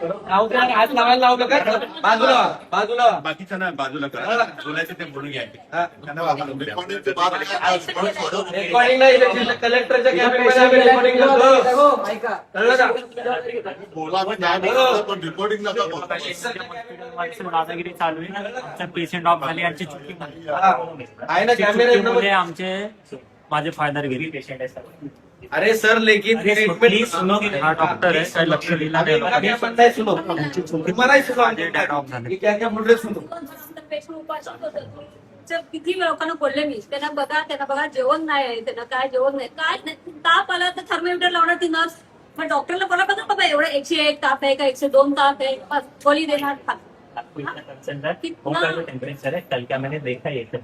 हात लावायला लावलं का बाजूला बाजूला बाकीच्या ना बाजूला करा बोलायचं ते बोलून घ्या रेकॉर्डिंग नाही कलेक्टरच्या कॅमेऱ्यामध्ये रेकॉर्डिंग करतो कळलं का बोला पण रिकॉर्डिंग नका करू. दादागिरी चालू आहे. आमचा पेशंट ऑफ झाले यांची चुकी झाली. आहे ना कॅमेरा चुकीमुळे आमचे माझे फायदर गेली पेशंट आहे सर. अरे सर लेकिन प्लीज सुनो हा डॉक्टर है काही लक्ष दिला नाही लोकांनी. सुनो तुम्हालाही सुनो क्या क्या बोल रहे सुनो पेशंट उपाशी होते. जर किती लोकांना बोलले मी त्यांना बघा जेवण नाही आहे, त्यांना काय जेवण नाही काय नाही. ताप आला तर थर्मोमीटर लावणार ती नर्स. मग डॉक्टरला बोला बघा बाबा एवढं 101 ताप आहे का 102 ताप आहे बस गोळी देणार. टेम्परेचर है कल का मैंने देखा ये सब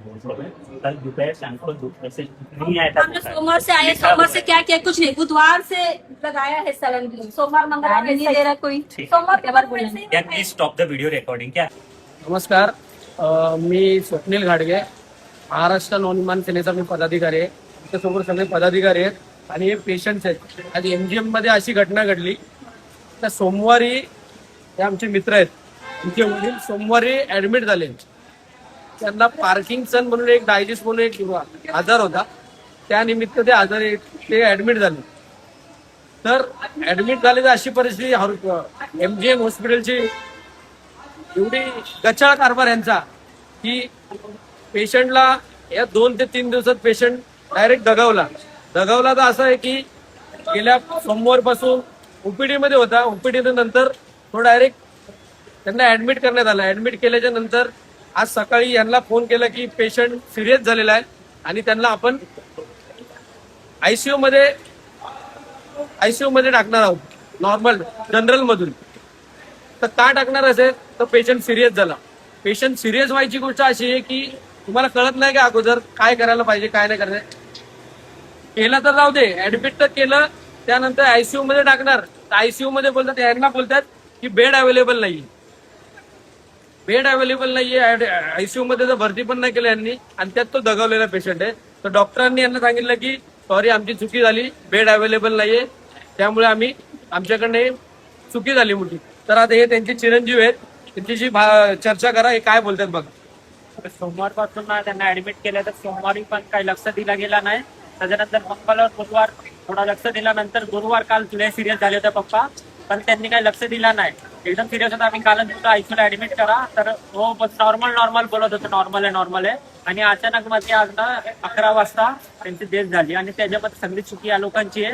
कल दोपहर शाम को धूप से नहीं आया था. हमने सोमवार से आए, सोमवार से क्या किया कुछ नहीं, बुधवार से लगाया है सलन. सोमवार मंगलवार नहीं दे रहा कोई. सोमवार के बाद can please stop the video recording. क्या नमस्कार, मी स्वप्नील घाडगे, महाराष्ट्र नवनिर्माण सेनेचा मी पदाधिकारी आहे. त्याच्यासमोर सगळे पदाधिकारी आहेत आणि हे पेशंट्स आहेत. आज MGM मध्ये अशी घटना घडली तर सोमवारी हे आमचे मित्र आहेत, आमचे वडील सोमवारी ऍडमिट झाले. त्यांना पार्किंगसन म्हणून एक डायजेस्ट म्हणून एक आजार होता, त्यानिमित्त ते आजारी ते ऍडमिट झाले. तर ऍडमिट झाले तर अशी परिस्थिती MGM हॉस्पिटलची एवढी गचाळ कारभार यांचा की पेशंटला या 2 ते 3 दिवसात पेशंट डायरेक्ट दगावला तर असं आहे की गेल्या सोमवारपासून ओपीडी मध्ये होता. ओपीडी नंतर तो डायरेक्ट त्यांना ऍडमिट करण्यात आला. ऍडमिट केल्याच्या नंतर आज सकाळी यांना फोन केला की पेशंट सिरियस झालेला आहे आणि त्यांना आपण आयसीयू मध्ये टाकणार आहोत, नॉर्मल जनरल मधून. तर का टाकणार असेल तर पेशंट सिरियस झाला. पेशंट सिरियस व्हायची गोष्ट अशी आहे की तुम्हाला कळत नाही का अगोदर काय करायला पाहिजे काय नाही करायचं. केलं तर राहू दे, ऍडमिट तर केलं, त्यानंतर आयसीयू मध्ये टाकणार. आयसीयू मध्ये बोलतात यांना बोलतात की बेड अवेलेबल नाहीये. बेड अवेलेबल नाहीये, आयसीयू मध्ये तर भरती पण नाही केलं यांनी आणि त्यात तो दगावलेला पेशंट आहे. तर डॉक्टरांनी यांना सांगितलं की सॉरी आमची चुकी झाली, बेड अवेलेबल नाहीये, त्यामुळे आमच्याकडे चुकी झाली मोठी. तर आता हे त्यांचे चिरंजीव आहेत, त्यांच्याशी चर्चा करा, हे काय बोलतात बघा. सोमवारपासून त्यांना ऍडमिट केलं तर सोमवारी पण काही लक्ष दिला गेला नाही. त्याच्यानंतर मंगळवार बुधवार थोडा लक्ष दिल्यानंतर गुरुवार काल लय सिरियस झाले होते पप्पा, पण त्यांनी काही लक्ष दिला नाही. एकदम सिरियस होता. आम्ही कालच तुमचं आयसीयूला ऍडमिट करा तर हो नॉर्मल बोलत होतं, नॉर्मल आहे. आणि अचानक मध्ये आज ना 11 वाजता त्यांची डेथ झाली आणि त्याच्यामध्ये सगळी चुकी या लोकांची आहे.